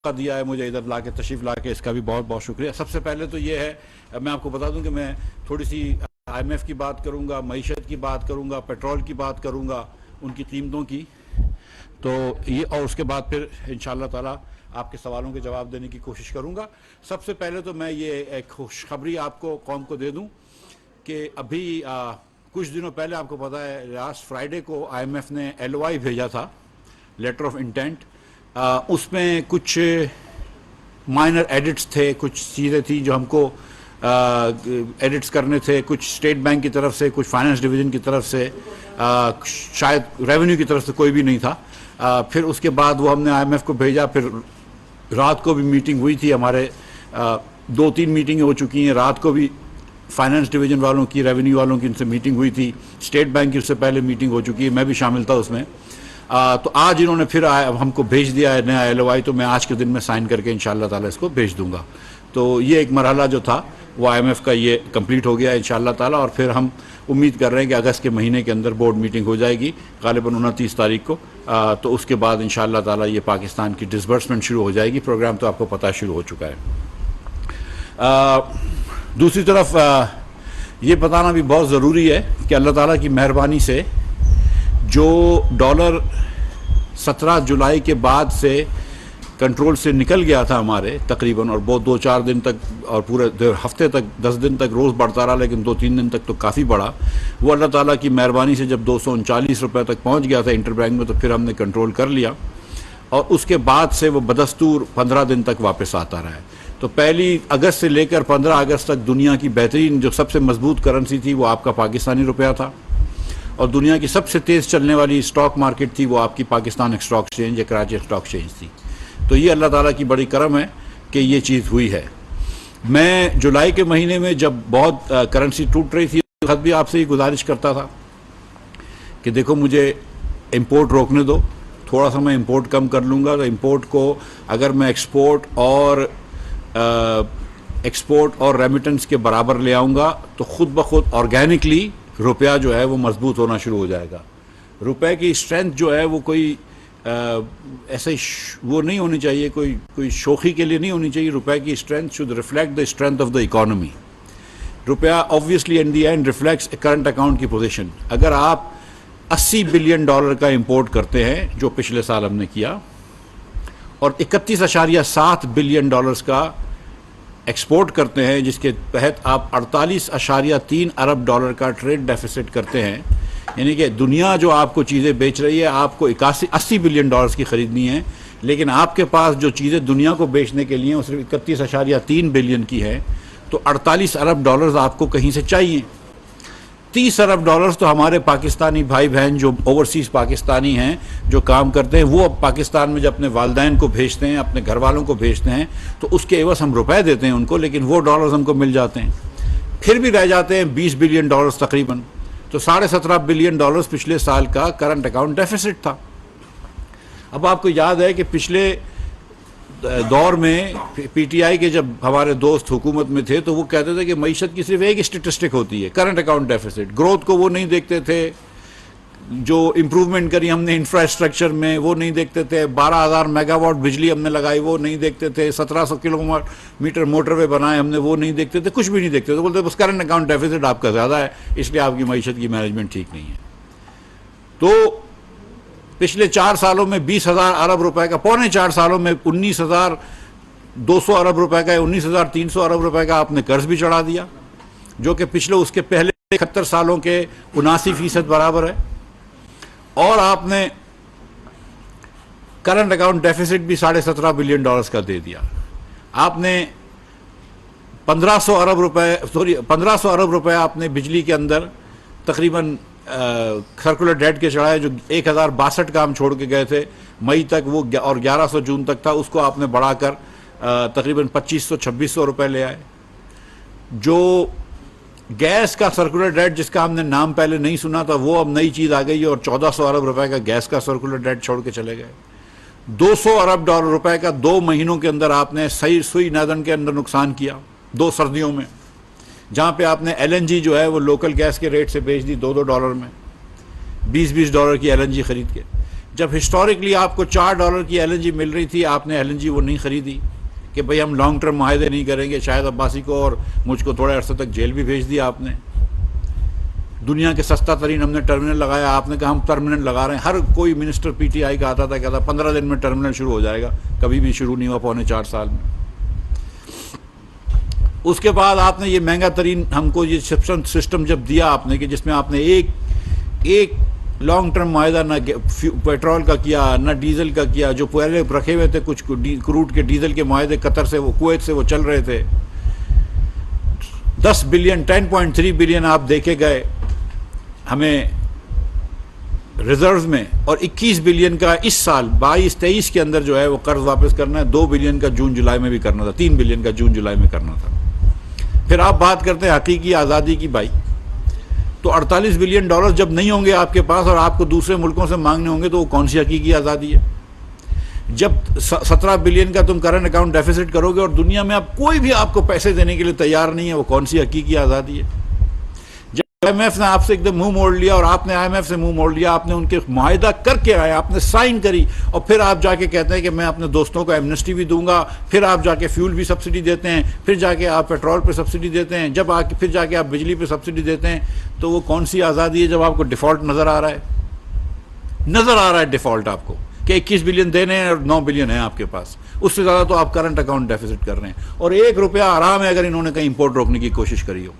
دیا ہے مجھے ادھر لا کے تشریف لا کے، اس کا بھی بہت بہت شکریہ۔ سب سے پہلے تو یہ ہے، میں آپ کو بتا دوں کہ میں تھوڑی سی آئی ایم ایف کی بات کروں گا، معیشت کی بات کروں گا، پیٹرول کی بات کروں گا، ان کی قیمتوں کی، تو یہ، اور اس کے بعد پھر انشاءاللہ تعالی آپ کے سوالوں کے جواب دینے کی کوشش کروں گا۔ سب سے پہلے تو میں یہ ایک خوشخبری آپ کو قوم کو دے دوں کہ ابھی کچھ دنوں پہلے آپ کو پتا ہے لاسٹ فرائیڈے کو آئی ایم ایف نے ایل او آئی بھیجا تھا، لیٹر آف انٹینٹ۔ اس میں کچھ مائنر ایڈٹس تھے، کچھ چیزیں تھیں جو ہم کو ایڈٹس کرنے تھے، کچھ اسٹیٹ بینک کی طرف سے، کچھ فائنانس ڈویژن کی طرف سے، شاید ریونیو کی طرف سے کوئی بھی نہیں تھا۔ پھر اس کے بعد وہ ہم نے آئی ایم ایف کو بھیجا، پھر رات کو بھی میٹنگ ہوئی تھی، ہمارے 2-3 میٹنگیں ہو چکی ہیں، رات کو بھی فائنانس ڈویژن والوں کی، ریونیو والوں کی ان سے میٹنگ ہوئی تھی، اسٹیٹ بینک کی اس سے پہلے میٹنگ ہو چکی ہے، میں بھی شامل تھا اس میں۔ تو آج انہوں نے پھر ہم کو بھیج دیا ہے نیا ایل او آئی، تو میں آج کے دن میں سائن کر کے انشاءاللہ تعالی اس کو بھیج دوں گا۔ تو یہ ایک مرحلہ جو تھا وہ آئی ایم ایف کا یہ کمپلیٹ ہو گیا ہے انشاءاللہ تعالی، اور پھر ہم امید کر رہے ہیں کہ اگست کے مہینے کے اندر بورڈ میٹنگ ہو جائے گی، غالباً 29 تاریخ کو۔ تو اس کے بعد انشاءاللہ تعالی یہ پاکستان کی ڈسبرسمنٹ شروع ہو جائے گی۔ پروگرام تو آپ کو پتہ شروع ہو چکا ہے۔ دوسری طرف یہ بتانا بھی بہت ضروری ہے کہ اللہ تعالیٰ کی مہربانی سے جو ڈالر 17 جولائی کے بعد سے کنٹرول سے نکل گیا تھا ہمارے تقریباً، اور بہت 2-4 دن تک اور پورے ہفتے تک 10 دن تک روز بڑھتا رہا، لیکن 2-3 دن تک تو کافی بڑھا، وہ اللہ تعالیٰ کی مہربانی سے جب 239 روپے تک پہنچ گیا تھا انٹر بینک میں، تو پھر ہم نے کنٹرول کر لیا، اور اس کے بعد سے وہ بدستور 15 دن تک واپس آتا رہا ہے۔ تو 1 اگست سے لے کر 15 اگست تک دنیا کی بہترین جو سب سے مضبوط کرنسی تھی وہ آپ کا پاکستانی روپیہ تھا، اور دنیا کی سب سے تیز چلنے والی اسٹاک مارکیٹ تھی وہ آپ کی پاکستان اسٹاک ایکسچینج یا کراچی اسٹاک ایکسچینج تھی۔ تو یہ اللہ تعالیٰ کی بڑی کرم ہے کہ یہ چیز ہوئی ہے۔ میں جولائی کے مہینے میں جب بہت کرنسی ٹوٹ رہی تھی، خود بھی آپ سے ہی گزارش کرتا تھا کہ دیکھو مجھے امپورٹ روکنے دو، تھوڑا سا میں امپورٹ کم کر لوں گا، تو امپورٹ کو اگر میں ایکسپورٹ اور ریمیٹنس کے برابر لے آؤں گا تو خود بخود آرگینکلی روپیہ جو ہے وہ مضبوط ہونا شروع ہو جائے گا۔ روپے کی اسٹرینتھ جو ہے وہ کوئی ایسے وہ نہیں ہونی چاہیے، کوئی شوخی کے لیے نہیں ہونی چاہیے۔ روپے کی strength should reflect the strength of the economy. روپیہ obviously in the end reflects current account کی پوزیشن۔ اگر آپ 80 بلین ڈالر کا امپورٹ کرتے ہیں جو پچھلے سال ہم نے کیا، اور 31.7 بلین ڈالرز کا ایکسپورٹ کرتے ہیں، جس کے تحت آپ 48.3 ارب ڈالر کا ٹریڈ ڈیفیسٹ کرتے ہیں، یعنی کہ دنیا جو آپ کو چیزیں بیچ رہی ہے آپ کو 80 بلین ڈالرز کی خریدنی ہے، لیکن آپ کے پاس جو چیزیں دنیا کو بیچنے کے لیے وہ صرف 31.3 بلین کی ہیں، تو 48 ارب ڈالرز آپ کو کہیں سے چاہیے۔ 30 ارب ڈالرز تو ہمارے پاکستانی بھائی بہن جو اوورسیز پاکستانی ہیں جو کام کرتے ہیں، وہ اب پاکستان میں جب اپنے والدین کو بھیجتے ہیں، اپنے گھر والوں کو بھیجتے ہیں، تو اس کے عوض ہم روپے دیتے ہیں ان کو، لیکن وہ ڈالرز ہم کو مل جاتے ہیں۔ پھر بھی رہ جاتے ہیں 20 بلین ڈالرز تقریباً، تو 17.5 بلین ڈالرز پچھلے سال کا کرنٹ اکاؤنٹ ڈیفیسٹ تھا۔ اب آپ کو یاد ہے کہ پچھلے دور میں پی ٹی آئی کے جب ہمارے دوست حکومت میں تھے تو وہ کہتے تھے کہ معیشت کی صرف ایک اسٹیٹسٹک ہوتی ہے، کرنٹ اکاؤنٹ ڈیفیسٹ۔ گروتھ کو وہ نہیں دیکھتے تھے، جو امپروومنٹ کری ہم نے انفراسٹرکچر میں وہ نہیں دیکھتے تھے، 12,000 میگا واٹ بجلی ہم نے لگائی وہ نہیں دیکھتے تھے، 1700 کلو میٹر موٹر وے بنائے ہم نے وہ نہیں دیکھتے تھے، کچھ بھی نہیں دیکھتے تھے، بولتے بس کرنٹ اکاؤنٹ ڈیفیسٹ آپ کا زیادہ ہے اس لیے آپ کی معیشت کی مینجمنٹ ٹھیک نہیں ہے۔ تو پچھلے 4 سالوں میں 20,000 ارب روپے کا، پونے 4 سالوں میں 19,200 ارب روپے کا، 19,300 ارب روپے کا آپ نے قرض بھی چڑھا دیا، جو کہ اس کے پہلے 71 سالوں کے 79% برابر ہے، اور آپ نے کرنٹ اکاؤنٹ ڈیفیسٹ بھی 17.5 بلین ڈالرز کا دے دیا۔ آپ نے 1500 ارب روپے آپ نے بجلی کے اندر تقریباً سرکولر ڈیٹ کے چڑھائے، جو 1062 کا ہم چھوڑ کے گئے تھے مئی تک، وہ اور 1100 جون تک تھا، اس کو آپ نے بڑھا کر تقریباً 2500-2600 روپے لے آئے۔ جو گیس کا سرکولر ڈیٹ جس کا ہم نے نام پہلے نہیں سنا تھا، وہ اب نئی چیز آ گئی ہے، اور 1400 ارب روپے کا گیس کا سرکولر ڈیٹ چھوڑ کے چلے گئے۔ 200 ارب روپے کا 2 مہینوں کے اندر آپ نے سوئی نادن کے اندر نقصان کیا، 2 سردیوں میں، جہاں پہ آپ نے ایل این جی جو ہے وہ لوکل گیس کے ریٹ سے بیچ دی $2 میں، $20 کی ایل این جی خرید کے۔ جب ہسٹوریکلی آپ کو $4 کی LNG مل رہی تھی، آپ نے LNG وہ نہیں خریدی کہ بھئی ہم لانگ ٹرم معاہدے نہیں کریں گے. شاہد عباسی کو اور مجھ کو تھوڑے عرصے تک جیل بھی بھیج دیا آپ نے. دنیا کے سستا ترین ہم نے ٹرمینل لگایا، آپ نے کہا ہم ٹرمینل لگا رہے ہیں. ہر کوئی منسٹر PTI کا آتا تھا، کہتا 15 دن میں ٹرمینل شروع ہو جائے گا، کبھی بھی شروع نہیں ہوا پونے 4 سال میں. اس کے بعد آپ نے یہ مہنگا ترین ہم کو یہ سسٹم جب دیا آپ نے، کہ جس میں آپ نے ایک لانگ ٹرم معاہدہ نہ پیٹرول کا کیا نہ ڈیزل کا کیا. جو پہلے رکھے ہوئے تھے کچھ کروڈ کے ڈیزل کے معاہدے قطر سے، وہ کویت سے وہ چل رہے تھے. 10 بلین 10.3 بلین آپ دیکھے گئے ہمیں ریزروز میں، اور 21 بلین کا اس سال 22-23 کے اندر جو ہے وہ قرض واپس کرنا ہے. 2 بلین کا جون جولائی میں بھی کرنا تھا، 3 بلین کا جون جولائی میں کرنا تھا. پھر آپ بات کرتے ہیں حقیقی آزادی کی. بھائی تو $48 بلین جب نہیں ہوں گے آپ کے پاس اور آپ کو دوسرے ملکوں سے مانگنے ہوں گے تو وہ کون سی حقیقی آزادی ہے؟ جب 17 بلین کا تم کرنٹ اکاؤنٹ ڈیفیسٹ کرو گے اور دنیا میں اب کوئی بھی آپ کو پیسے دینے کے لیے تیار نہیں ہے، وہ کون سی حقیقی آزادی ہے؟ IMF نے آپ سے ایک دم منہ موڑ لیا، اور آپ نے IMF سے منہ موڑ لیا، آپ نے ان کے معاہدہ کر کے آئے، آپ نے سائن کری، اور پھر آپ جا کے کہتے ہیں کہ میں اپنے دوستوں کو ایمنسٹی بھی دوں گا. پھر آپ جا کے فیول بھی سبسڈی دیتے ہیں، پھر جا کے آپ پیٹرول پہ سبسڈی دیتے ہیں، پھر جا کے آپ بجلی پہ سبسڈی دیتے ہیں. تو وہ کون سی آزادی ہے جب آپ کو ڈیفالٹ نظر آ رہا ہے ڈیفالٹ آپ کو کہ 21 بلین دینے ہیں اور 9 بلین ہیں آپ کے پاس. اس سے زیادہ تو آپ کرنٹ اکاؤنٹ ڈیفیسٹ کر رہے ہیں. اور $1 آرام ہے اگر انہوں نے کہیں امپورٹ روکنے کی کوشش کری ہو.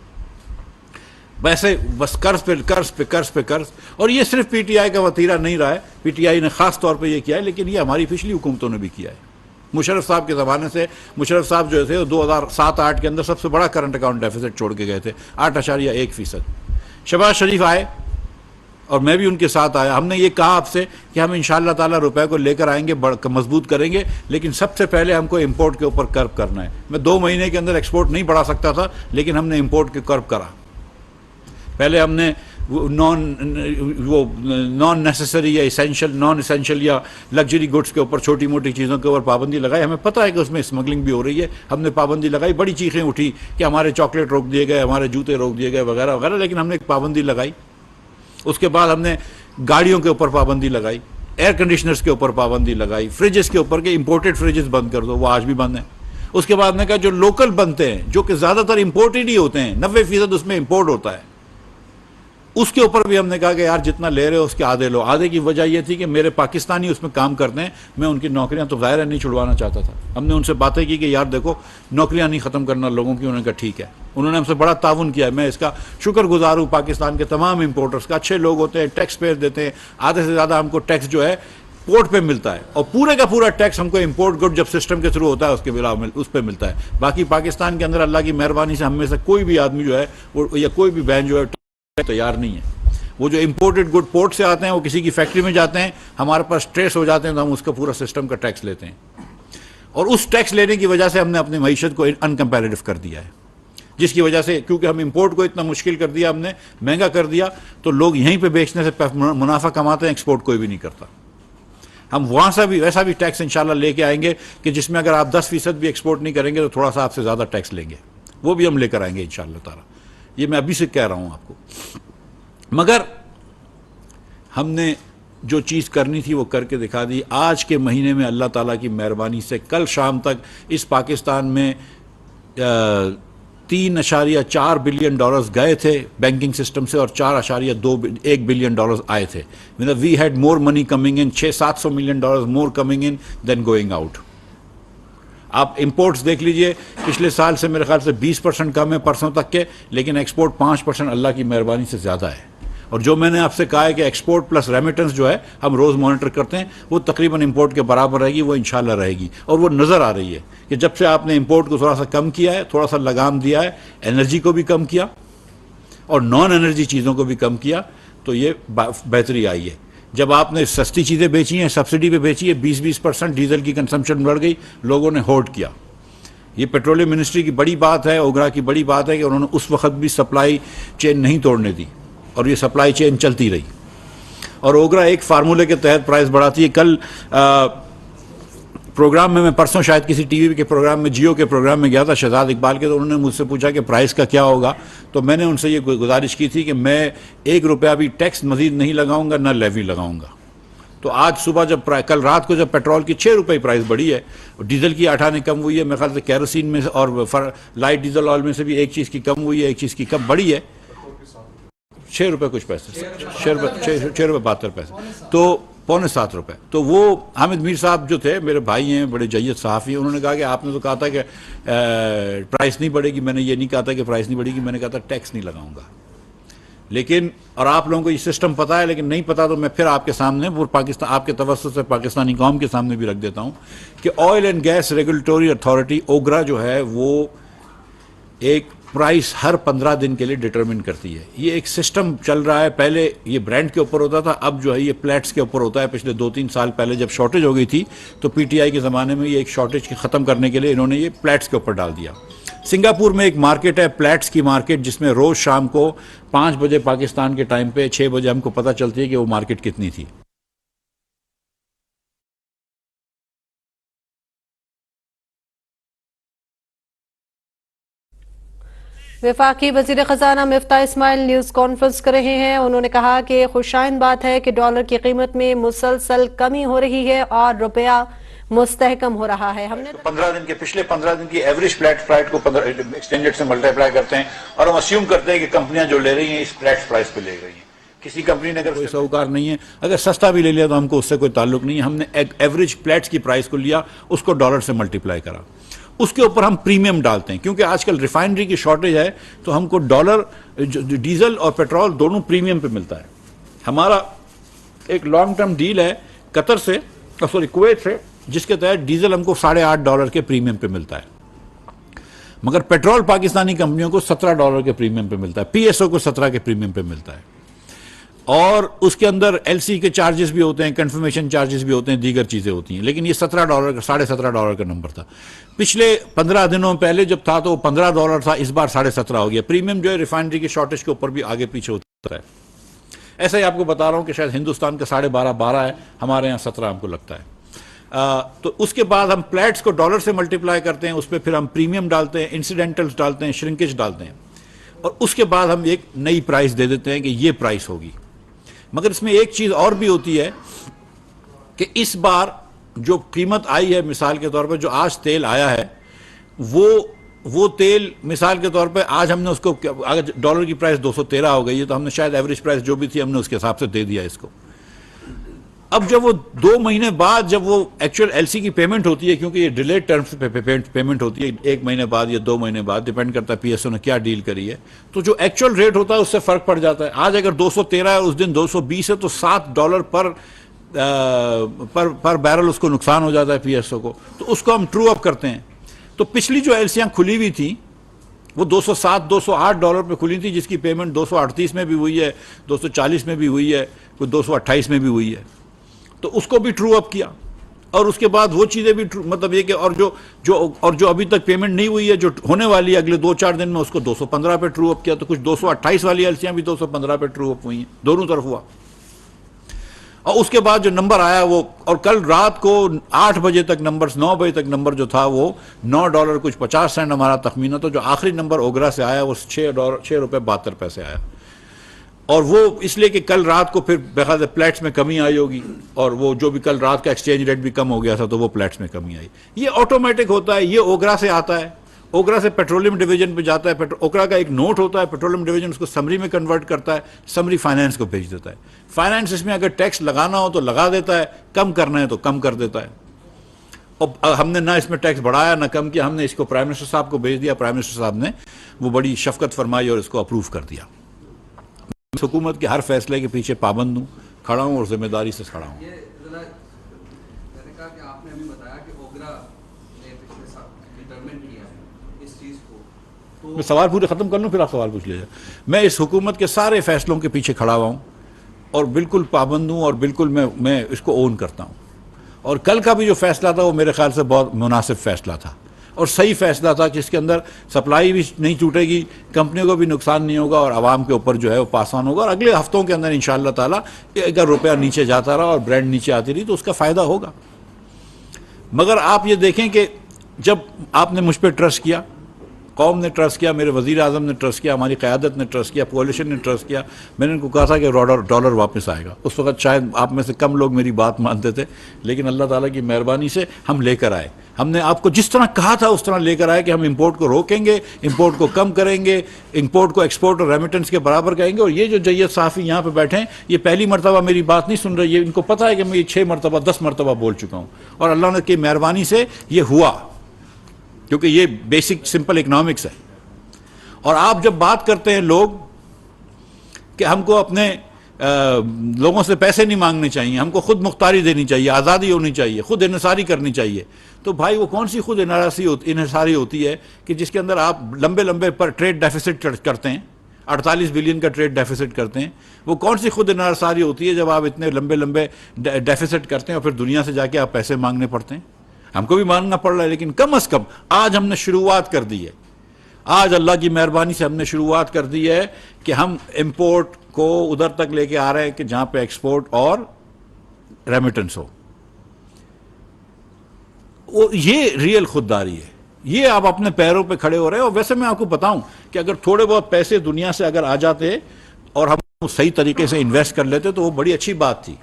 ویسے بس قرض پہ قرض پہ قرض پہ قرض. اور یہ صرف PTI کا وتیرہ نہیں رہا ہے، PTI نے خاص طور پہ یہ کیا ہے، لیکن یہ ہماری پچھلی حکومتوں نے بھی کیا ہے. مشرف صاحب کے زمانے سے، مشرف صاحب جو تھے 2007-8 کے اندر سب سے بڑا کرنٹ اکاؤنٹ ڈیفیسٹ چھوڑ کے گئے تھے، 8.1%. شہباز شریف آئے اور میں بھی ان کے ساتھ آیا. ہم نے یہ کہا آپ سے کہ ہم انشاءاللہ تعالیٰ روپے کو لے کر آئیں گے، مضبوط کریں گے، لیکن سب سے پہلے ہم کو امپورٹ کے اوپر کرب کرنا ہے. میں 2 مہینے کے اندر ایکسپورٹ نہیں بڑھا سکتا تھا، لیکن ہم نے امپورٹ کے کرب کرا. پہلے ہم نے نان نیسیسری یا نان اسینشل یا لگژری گڈس کے اوپر، چھوٹی موٹی چیزوں کے اوپر پابندی لگائی. ہمیں پتہ ہے کہ اس میں اسمگلنگ بھی ہو رہی ہے، ہم نے پابندی لگائی. بڑی چیخیں اٹھی کہ ہمارے چاکلیٹ روک دیے گئے، ہمارے جوتے روک دیے گئے وغیرہ وغیرہ، لیکن ہم نے ایک پابندی لگائی. اس کے بعد ہم نے گاڑیوں کے اوپر پابندی لگائی، ایئر کنڈیشنرز کے اوپر پابندی لگائی، فریجز کے اوپر کہ امپورٹڈ فریجز بند کر دو، وہ آج بھی بند ہیں. اس کے بعد ہم نے کہا جو لوکل بنتے ہیں، جو کہ زیادہ تر امپورٹڈ ہی ہوتے ہیں، 90% اس میں امپورٹ ہوتا ہے، اس کے اوپر بھی ہم نے کہا کہ یار جتنا لے رہے ہو اس کے آدھے لو. آدھے کی وجہ یہ تھی کہ میرے پاکستانی اس میں کام کرتے ہیں، میں ان کی نوکریاں تو ظاہر ہے نہیں چھڑوانا چاہتا تھا. ہم نے ان سے باتیں کی کہ یار دیکھو نوکریاں نہیں ختم کرنا لوگوں کی. انہوں نے کہا ٹھیک ہے. انہوں نے ہم سے بڑا تعاون کیا ہے، میں اس کا شکر گزار ہوں پاکستان کے تمام امپورٹرز کا. اچھے لوگ ہوتے ہیں، ٹیکس پیئر دیتے ہیں. آدھے سے زیادہ ہم کو ٹیکس جو ہے پورٹ پہ ملتا ہے، اور پورے کا پورا ٹیکس ہم کو امپورٹ گڈ جب سسٹم کے تھرو ہوتا ہے اس کے بلا اس پہ ملتا ہے. باقی پاکستان کے اندر اللہ کی مہربانی سے ہم میں سے کوئی بھی آدمی جو ہے یا کوئی بھی بہن جو ہے تیار نہیں ہے. وہ جو امپورٹڈ گڈ پورٹ سے آتے ہیں وہ کسی کی فیکٹری میں جاتے ہیں، ہمارے پاس ٹریس ہو جاتے ہیں، تو ہم اس کا پورا سسٹم کا ٹیکس لیتے ہیں. اور اس ٹیکس لینے کی وجہ سے ہم نے اپنی معیشت کو انکمپیریٹو کر دیا ہے، جس کی وجہ سے کیونکہ ہم امپورٹ کو اتنا مشکل کر دیا، ہم نے مہنگا کر دیا، تو لوگ یہیں پہ بیچنے سے منافع کماتے ہیں، ایکسپورٹ کوئی بھی نہیں کرتا. ہم وہاں سے بھی ویسا بھی ٹیکس انشاءاللہ لے کے آئیں گے کہ جس میں اگر آپ 10% بھی ایکسپورٹ نہیں کریں گے تو تھوڑا سا آپ سے زیادہ ٹیکس لیں گے. وہ بھی ہم لے کر آئیں گے انشاءاللہ تعالیٰ. یہ میں ابھی سے کہہ رہا ہوں آپ کو. مگر ہم نے جو چیز کرنی تھی وہ کر کے دکھا دی. آج کے مہینے میں اللہ تعالیٰ کی مہربانی سے کل شام تک اس پاکستان میں $3.4 بلین گئے تھے بینکنگ سسٹم سے، اور $4.1 بلین آئے تھے. We had more money coming in, $600-700 million more coming in than going out. آپ امپورٹس دیکھ لیجئے، پچھلے سال سے میرے خیال سے 20% کم ہے پرسوں تک کے، لیکن ایکسپورٹ 5% اللہ کی مہربانی سے زیادہ ہے. اور جو میں نے آپ سے کہا ہے کہ ایکسپورٹ پلس ریمیٹنس جو ہے ہم روز مانیٹر کرتے ہیں، وہ تقریباً امپورٹ کے برابر رہے گی. وہ انشاءاللہ رہے گی، اور وہ نظر آ رہی ہے کہ جب سے آپ نے امپورٹ کو تھوڑا سا کم کیا ہے، تھوڑا سا لگام دیا ہے، انرجی کو بھی کم کیا اور نان انرجی چیزوں کو بھی کم کیا، تو یہ بہتری آئی ہے. جب آپ نے سستی چیزیں بیچی ہیں، سبسڈی پہ بیچی ہے، 20% ڈیزل کی کنزمپشن بڑھ گئی، لوگوں نے ہولڈ کیا. یہ پیٹرولیم منسٹری کی بڑی بات ہے، اوگرا کی بڑی بات ہے کہ انہوں نے اس وقت بھی سپلائی چین نہیں توڑنے دی، اور یہ سپلائی چین چلتی رہی. اور اوگرا ایک فارمولے کے تحت پرائز بڑھاتی ہے. کل پروگرام میں پرسوں شاید کسی ٹی وی کے پروگرام میں، جیو کے پروگرام میں گیا تھا شہزاد اقبال کے، تو انہوں نے مجھ سے پوچھا کہ پرائز کا کیا ہوگا. تو میں نے ان سے یہ گزارش کی تھی کہ میں $1 بھی ٹیکس مزید نہیں لگاؤں گا، نہ لیوی لگاؤں گا. تو آج صبح جب کل رات کو جب پیٹرول کی 6 روپے پرائز بڑھی ہے، ڈیزل کی 8 آنے کم ہوئی ہے، میرے خیال سے کیروسین میں اور لائٹ ڈیزل آئل میں سے بھی ایک چیز کی کم ہوئی ہے، ایک چیز کی کم بڑھی ہے، 6 روپے کچھ پیسے، 6 روپے 72 پیسے، تو پونے 7 روپے. تو وہ حامد میر صاحب جو تھے میرے بھائی ہیں، بڑے جید صحافی، انہوں نے کہا کہ آپ نے تو کہا تھا کہ پرائس نہیں بڑھے گی. میں نے یہ نہیں کہا تھا کہ پرائس نہیں بڑھے گی، میں نے کہا تھا ٹیکس نہیں لگاؤں گا. لیکن اور آپ لوگوں کو یہ سسٹم پتہ ہے، لیکن نہیں پتہ تو میں پھر آپ کے سامنے وہ پاکستان آپ کے توسط سے پاکستانی قوم کے سامنے بھی رکھ دیتا ہوں کہ oil and gas regulatory authority OGRA جو ہے وہ ایک پرائس ہر 15 دن کے لیے ڈٹرمن کرتی ہے. یہ ایک سسٹم چل رہا ہے. پہلے یہ برانڈ کے اوپر ہوتا تھا، اب جو ہے یہ پلیٹس کے اوپر ہوتا ہے. پچھلے 2-3 سال پہلے جب شارٹیج ہو گئی تھی تو پی ٹی آئی کے زمانے میں یہ ایک شارٹیج کی ختم کرنے کے لیے انہوں نے یہ پلیٹس کے اوپر ڈال دیا. سنگاپور میں ایک مارکیٹ ہے پلیٹس کی مارکیٹ، جس میں روز شام کو 5 بجے پاکستان کے ٹائم پہ 6 بجے ہم کو پتہ چلتی ہے کہ وہ مارکیٹ کتنی تھی. وفاقی وزیر خزانہ مفتاح اسماعیل نیوز کانفرنس کر رہے ہیں. انہوں نے کہا کہ خوشائن بات ہے کہ ڈالر کی قیمت میں مسلسل کمی ہو رہی ہے اور روپیہ مستحکم ہو رہا ہے. ہم نے 15 دن کے پچھلے 15 دن کی ایوریج فلیٹ پرائس کو ایکسٹینڈڈ سے ملٹیپلائی کرتے ہیں اور ہم اسیوم کرتے ہیں کہ کمپنیاں جو لے رہی ہیں اس فلیٹ پرائس پہ لے رہی ہیں. کسی کمپنی نے اگر کوئی سہوکار نہیں ہے، اگر سستا بھی لے لیا تو ہم کو اس سے کوئی تعلق نہیں ہے. ہم نے ایوریج فلیٹس کی پرائس کو لیا، اس کو ڈالر سے ملٹیپلائی کرا، اس کے اوپر ہم پریمیم ڈالتے ہیں. کیونکہ آج کل ریفائنری کی شارٹیج ہے تو ہم کو ڈالر ڈیزل اور پیٹرول دونوں پریمیم پہ ملتا ہے. ہمارا ایک لانگ ٹرم ڈیل ہے قطر سے کویت سے، جس کے تحت ڈیزل ہم کو $8.5 کے پریمیم پہ ملتا ہے، مگر پیٹرول پاکستانی کمپنیوں کو $17 کے پریمیم پہ ملتا ہے، پی ایس او کو 17 کے پریمیم پہ ملتا ہے. اور اس کے اندر ایل سی کے چارجز بھی ہوتے ہیں، کنفرمیشن چارجز بھی ہوتے ہیں، دیگر چیزیں ہوتی ہیں. لیکن یہ $17 کا $17.5 کا نمبر تھا. پچھلے 15 دنوں پہلے جب تھا تو وہ $15 تھا، اس بار 17.5 ہو گیا. پریمیم جو ہے ریفائنری کی شارٹیج کے اوپر بھی آگے پیچھے ہوتا ہے. ایسا ہی آپ کو بتا رہا ہوں کہ شاید ہندوستان کا 12.5 ہے، ہمارے یہاں 17 ہم کو لگتا ہے. تو اس کے بعد ہم پلیٹس کو ڈالر سے ملٹیپلائی کرتے ہیں، اس پہ پھر ہم پریمیم ڈالتے ہیں، انسیڈنٹلز ڈالتے ہیں، شرنکیج ڈالتے ہیں، اور اس کے بعد ہم ایک نئی پرائس دے دیتے ہیں کہ یہ پرائس ہوگی. مگر اس میں ایک چیز اور بھی ہوتی ہے کہ اس بار جو قیمت آئی ہے، مثال کے طور پہ جو آج تیل آیا ہے، وہ تیل مثال کے طور پہ آج ہم نے اس کو، اگر ڈالر کی پرائس 213 ہو گئی ہے تو ہم نے شاید ایوریج پرائس جو بھی تھی ہم نے اس کے حساب سے دے دیا اس کو. اب جب وہ 2 مہینے بعد جب وہ ایکچوئل ایل سی کی پیمنٹ ہوتی ہے، کیونکہ یہ ڈیلیڈ ٹرمز پہ پیمنٹ ہوتی ہے، 1 مہینے بعد یا 2 مہینے بعد، ڈیپینڈ کرتا ہے پی ایس او نے کیا ڈیل کری ہے، تو جو ایکچوئل ریٹ ہوتا ہے اس سے فرق پڑ جاتا ہے. آج اگر 213 ہے، اس دن 220 ہے، تو $7 پر بیرل اس کو نقصان ہو جاتا ہے پی ایس او کو. تو اس کو ہم ٹرو اپ کرتے ہیں. تو پچھلی جو ایل سیاں کھلی ہوئی تھیں وہ $207-208 پہ کھلی تھی، جس کی پیمنٹ 238 میں بھی ہوئی ہے، 240 میں بھی ہوئی ہے، کوئی 228 میں بھی ہوئی ہے. تو اس کو بھی ٹرو اپ کیا، اور اس کے بعد وہ چیزیں بھی مطلب یہ کہ اور جو ابھی تک پیمنٹ نہیں ہوئی ہے، جو ہونے والی ہے اگلے 2-4 دن میں، اس کو 215 پہ ٹرو اپ کیا. تو کچھ 228 والی ایلسیاں بھی 215 پہ ٹرو اپ ہوئی ہیں، دونوں طرف ہوا. اور اس کے بعد جو نمبر آیا وہ، اور کل رات کو 8 بجے تک نمبر، 9 بجے تک نمبر جو تھا وہ $9 کچھ 50 سینٹ ہمارا تخمینہ. تو جو آخری نمبر اوگرا سے آیا وہ $6.72 آیا. اور وہ اس لیے کہ کل رات کو پھر بخاطر پلیٹس میں کمی آئی ہوگی، اور وہ جو بھی کل رات کا ایکسچینج ریٹ بھی کم ہو گیا تھا تو وہ پلیٹس میں کمی آئی. یہ آٹومیٹک ہوتا ہے، یہ اوگرا سے آتا ہے، اوگرا سے پیٹرولیم ڈویژن پہ جاتا ہے. اوگرا کا ایک نوٹ ہوتا ہے، پیٹرولیم ڈویژن اس کو سمری میں کنورٹ کرتا ہے، سمری فائنانس کو بھیج دیتا ہے. فائنانس اس میں اگر ٹیکس لگانا ہو تو لگا دیتا ہے، کم کرنا ہے تو کم کر دیتا ہے. اور ہم نے نہ اس میں ٹیکس بڑھایا نہ کم کیا، ہم نے اس کو پرائم منسٹر صاحب کو بھیج دیا. پرائم منسٹر صاحب نے وہ بڑی شفقت فرمائی اور اس کو اپروو کر دیا. حکومت کے ہر فیصلے کے پیچھے پابند ہوں، کھڑا ہوں اور ذمہ داری سے کھڑا ہوں. میں نے کہا کہ آپ نے ابھی بتایا کہ اوگرا نے پچھلے سال ڈٹرمن کیا ہے اس چیز کو. میں سوال پورے ختم کر لوں پھر آپ سوال پوچھ لیجیے. میں اس حکومت کے سارے فیصلوں کے پیچھے کھڑا ہوا ہوں اور بالکل پابند ہوں، اور بالکل میں اس کو اون کرتا ہوں. اور کل کا بھی جو فیصلہ تھا وہ میرے خیال سے بہت مناسب فیصلہ تھا اور صحیح فیصلہ تھا، جس کے اندر سپلائی بھی نہیں ٹوٹے گی، کمپنیوں کو بھی نقصان نہیں ہوگا، اور عوام کے اوپر جو ہے وہ پاس آن ہوگا. اور اگلے ہفتوں کے اندر انشاءاللہ تعالیٰ اگر روپیہ نیچے جاتا رہا اور برینڈ نیچے آتی رہی تو اس کا فائدہ ہوگا. مگر آپ یہ دیکھیں کہ جب آپ نے مجھ پہ ٹرسٹ کیا، قوم نے ٹرسٹ کیا, میرے وزیر اعظم نے ٹرسٹ کیا, ہماری قیادت نے ٹرسٹ کیا, کولیشن نے ٹرسٹ کیا. میں نے ان کو کہا تھا کہ ڈالر واپس آئے گا. اس وقت شاید آپ میں سے کم لوگ میری بات مانتے تھے, لیکن اللہ تعالیٰ کی مہربانی سے ہم لے کر آئے. ہم نے آپ کو جس طرح کہا تھا اس طرح لے کر آئے کہ ہم امپورٹ کو روکیں گے, امپورٹ کو کم کریں گے, امپورٹ کو ایکسپورٹ اور ریمیٹنس کے برابر کریں گے. اور یہ جو جید صحافی یہاں پہ بیٹھے ہیں, یہ پہلی مرتبہ میری بات نہیں سن رہے, یہ ان کو پتہ ہے کہ میں یہ 6 مرتبہ 10 مرتبہ بول چکا ہوں, اور اللہ نے کی مہربانی سے یہ ہوا, کیونکہ یہ بیسک سمپل اکنامکس ہے. اور آپ جب بات کرتے ہیں لوگ کہ ہم کو اپنے لوگوں سے پیسے نہیں مانگنے چاہیے, ہم کو خود مختاری دینی چاہیے, آزادی ہونی چاہیے, خود انحصاری کرنی چاہیے, تو بھائی وہ کون سی خود انحصاری ہوتی ہے کہ جس کے اندر آپ لمبے پر ٹریڈ ڈیفیسٹ کرتے ہیں, 48 بلین کا ٹریڈ ڈیفیسٹ کرتے ہیں. وہ کون سی خود انحصاری ہوتی ہے جب آپ اتنے لمبے ڈیفیسٹ کرتے ہیں اور پھر دنیا سے جا کے آپ پیسے مانگنے پڑتے ہیں. ہم کو بھی مانگنا پڑ رہا ہے, لیکن کم از کم آج ہم نے شروعات کر دی ہے. آج اللہ کی مہربانی سے ہم نے شروعات کر دی ہے کہ ہم امپورٹ کو ادھر تک لے کے آ رہے ہیں کہ جہاں پہ ایکسپورٹ اور ریمیٹنس ہو. یہ ریئل خودداری ہے, یہ آپ اپنے پیروں پہ کھڑے ہو رہے ہیں. اور ویسے میں آپ کو بتاؤں کہ اگر تھوڑے بہت پیسے دنیا سے اگر آ جاتے اور ہم صحیح طریقے سے انویسٹ کر لیتے تو وہ بڑی اچھی بات تھی.